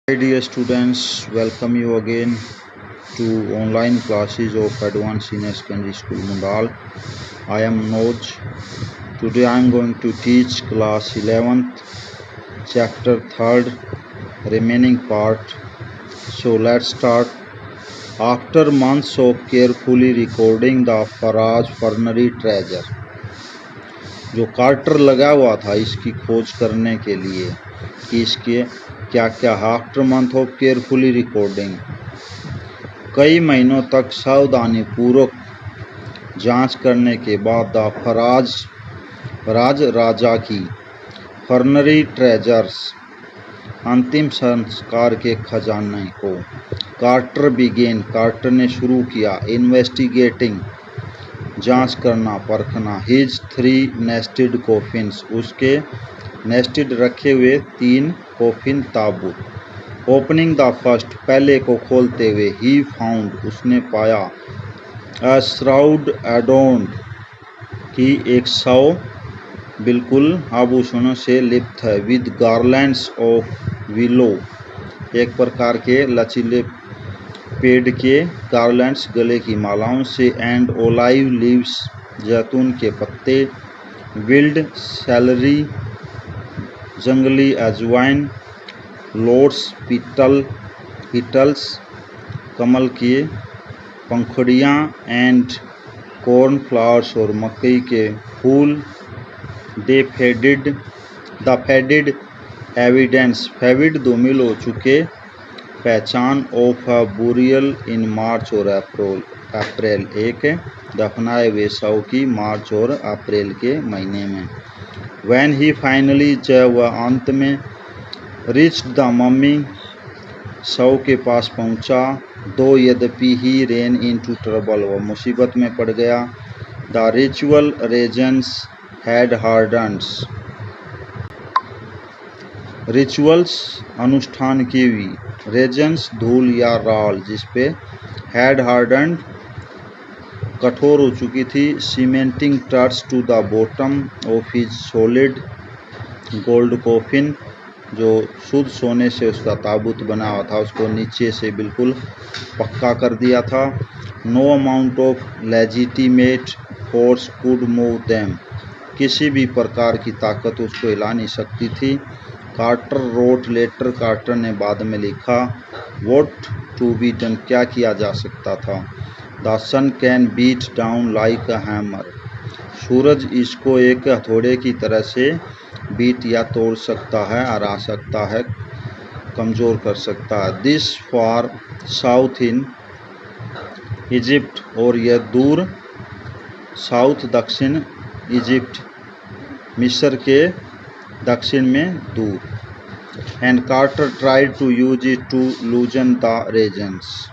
Hi dear students, welcome you again to online classes of Advanced Senior Secondary School Mundal. I am Noj. Today I am going to teach class 11th, chapter 3rd, remaining part. So let's start. After months of carefully recording the Faraj Fernary treasure, जो quarter लगा हुआ था इसकी खोज करने के लिए कि इसके क्या क्या after month of carefully recording कई महीनों तक सावधानी पूर्वक जांच करने के बाद द फराज राजा की फर्नरी ट्रेजर्स अंतिम संस्कार के खजाने को कार्टर ने शुरू किया इन्वेस्टिगेटिंग जांच करना परखना हिज 3 नेस्टेड कॉफिन्स उसके नेस्टेड रखे हुए 3 कॉफिन ताबूत ओपनिंग द फर्स्ट पहले को खोलते हुए ही फाउंड उसने पाया अ श्राउड एडोन्ड की एक सौ बिल्कुल आभूषणों से लिप्त है विद गार्लैंड्स ऑफ विलो एक प्रकार के लचीले पेड़ के गार्लैंड्स गले की मालाओं से एंड ओलाइव लीव्स जैतून के पत्ते विल्ड सेलरी जंगली अजवाइन लोट्स पिटल्स कमल की पंखुड़ियाँ एंड कॉर्न फ्लावर्स और मकई के फूल द फेडिड एविडेंस फेविड धूमिल हो चुके पहचान ऑफ अ बुरियल इन मार्च और अप्रैल एक दफनाए हुए शव की मार्च और अप्रैल के महीने में वैन ही फाइनली जब वह अंत में रिच्ड द मम्मी शव के पास पहुंचा दो यद्यपि ही रेन इन टू ट्रबल वह मुसीबत में पड़ गया the ritual resins had hardens rituals अनुष्ठान की हुई रेजेंस धूल या राल जिसपे हैड हार्डन्ड कठोर हो चुकी थी cementing touch to the bottom of his solid gold coffin जो शुद्ध सोने से उसका ताबूत बना हुआ था उसको नीचे से बिल्कुल पक्का कर दिया था no amount of legitimate force could move them किसी भी प्रकार की ताकत उसको हिला नहीं सकती थी कार्टर रोट लेटर कार्टर ने बाद में लिखा व्हाट टू बी डन क्या किया जा सकता था the sun can beat down like a hammer सूरज इसको एक हथौड़े की तरह से बीट या तोड़ सकता है हरा सकता है कमज़ोर कर सकता है this for south in Egypt और यह दूर साउथ दक्षिण इजिप्ट मिस्र के दक्षिण में दूर and Carter tried to use it to loosen the resins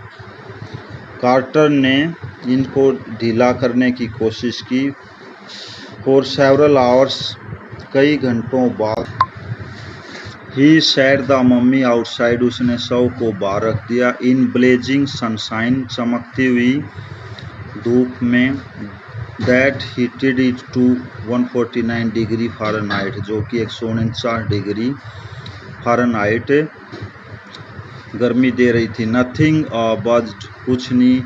Carter ने इनको ढीला करने की कोशिश की फॉर सेवरल आवर्स कई घंटों बाद ही सेट द मम्मी आउटसाइड उसने शव को बाहर रख दिया इन ब्लेजिंग सनशाइन चमकती हुई धूप में that heated it to 149 degree Fahrenheit जो कि 149 डिग्री फ़ारेनहाइट गर्मी दे रही थी नथिंग बज्ड कुछ नहीं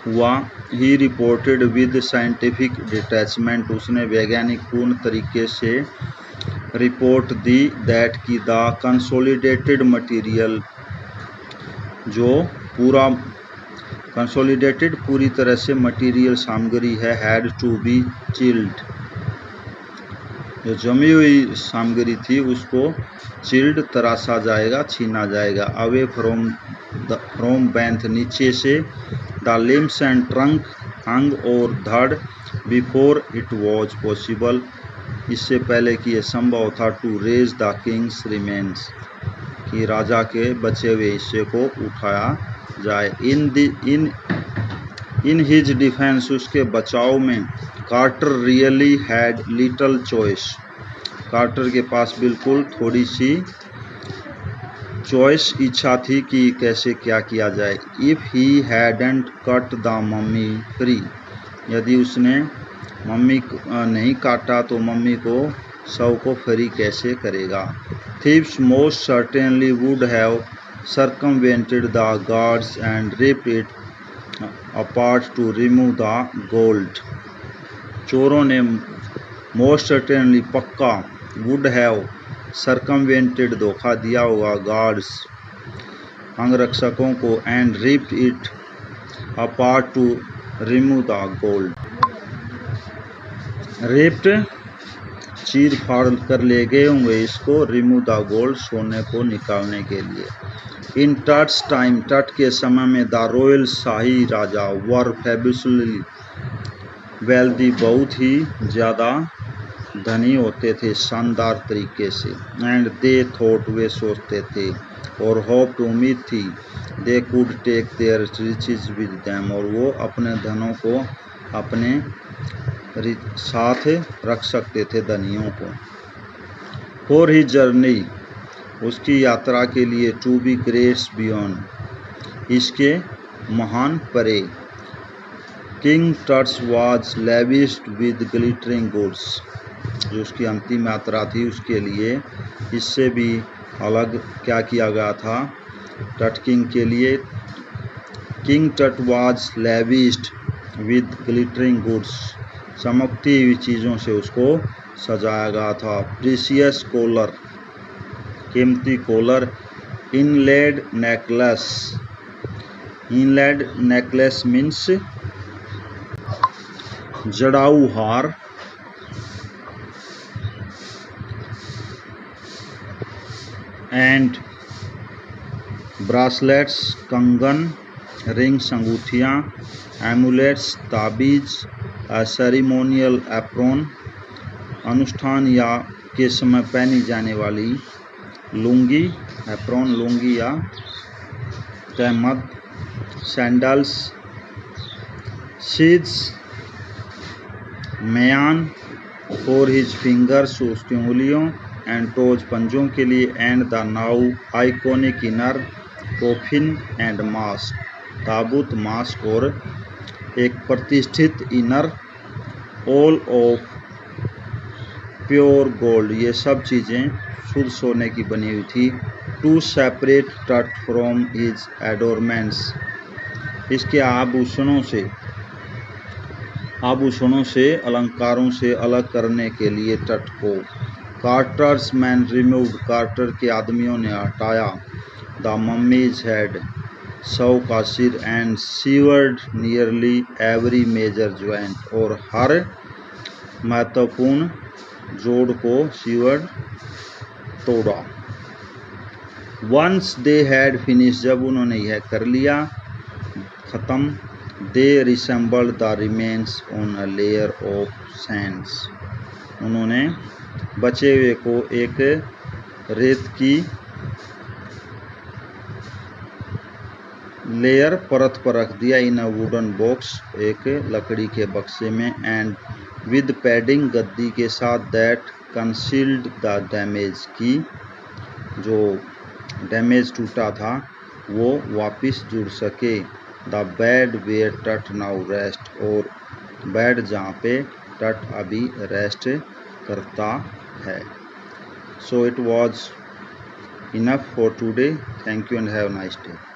हुआ ही रिपोर्टेड विद साइंटिफिक डिटैचमेंट उसने वैज्ञानिक पूर्ण तरीके से रिपोर्ट दी दैट की द कंसोलिडेटेड मटेरियल जो पूरा कंसोलिडेटेड पूरी तरह से मटेरियल सामग्री है हैड टू बी चिल्ड जो जमी हुई सामग्री थी उसको चिल्ड तराशा जाएगा छीना जाएगा अवे फ्रॉम बेंथ नीचे से द लिम्स एंड ट्रंक अंग और धड़ बिफोर इट वॉज पॉसिबल इससे पहले कि यह संभव था to raise the king's remains कि राजा के बचे हुए हिस्से को उठाया जाए इन हिज डिफेंस उसके बचाव में Carter really had little choice Carter के पास बिल्कुल थोड़ी सी चॉइस इच्छा थी कि कैसे क्या किया जाए if he hadn't cut the mummy free यदि उसने मम्मी नहीं काटा तो मम्मी को शव को फ्री कैसे करेगा thieves most certainly would have circumvented the guards and ripped it apart to remove the gold. चोरों ने most certainly पक्का would have circumvented धोखा दिया होगा guards अंगरक्षकों को and ripped it apart to remove the gold. ripped चीर फाड़ कर ले गए होंगे इसको, रिमूव द गोल्ड सोने को निकालने के लिए. इन टट्स टाइम टट के समय में the royal shahi Raja were fabulously wealthy बहुत ही ज़्यादा धनी होते थे शानदार तरीके से. एंड दे थॉट वे सोचते थे और होप उम्मीद थी they could take their riches with them और वो अपने धनों को अपने साथ रख सकते थे धनियों को. फॉर ही जर्नी उसकी यात्रा के लिए टू बी ग्रेट्स बियॉन्ड इसके महान परे. King Tut's was lavished with glittering goods जो उसकी अंतिम यात्रा थी उसके लिए इससे भी अलग क्या किया गया था टट किंग के लिए. King Tut was lavished with glittering goods चमकती हुई चीज़ों से उसको सजाया गया था. प्रीसियस कॉलर कीमती collar. Inlaid necklace inlaid necklace means जड़ाऊ हार. एंड ब्रासलेट्स कंगन. रिंग्स अंगूठियाँ. एमुलेट्स ताबीज. सेरिमोनियल एप्रोन अनुष्ठान या के समय पहनी जाने वाली लुंगी. एप्रोन लुंगी या तहमद. सैंडल्स. सीड्स मयान. फॉर हिज फिंगर्स उसकी उंगलियों. एंड टोज पंजों के लिए. And the now iconic inner coffin and mask ताबूत मास्क और एक प्रतिष्ठित inner. All of pure gold ये सब चीज़ें शुद्ध सोने की बनी हुई थी. To separate Tut from his adornments इसके आभूषणों से अलंकारों से अलग करने के लिए टट को. कार्टर्स मैन रिमूव्ड कार्टर के आदमियों ने हटाया. द मम्मीज हेड शव का सिर. And severed nearly every major joint और हर महत्वपूर्ण जोड़ को सीवर्ड तोड़ा. वंस दे हैड फिनिश जब उन्होंने यह कर लिया ख़त्म. They resembled the remains on a layer of sands उन्होंने बचे हुए को एक रेत की लेयर परत पर रख दिया. इन अ वुडन बॉक्स एक लकड़ी के बक्से में. एंड विद पैडिंग गद्दी के साथ. दैट कंसील्ड द डैमेज की जो डैमेज टूटा था वो वापस जुड़ सके. द बेड वेयर टट नाउ रेस्ट और बेड जहाँ पे टट अभी रेस्ट करता है. So it was enough for today. Thank you and have nice day.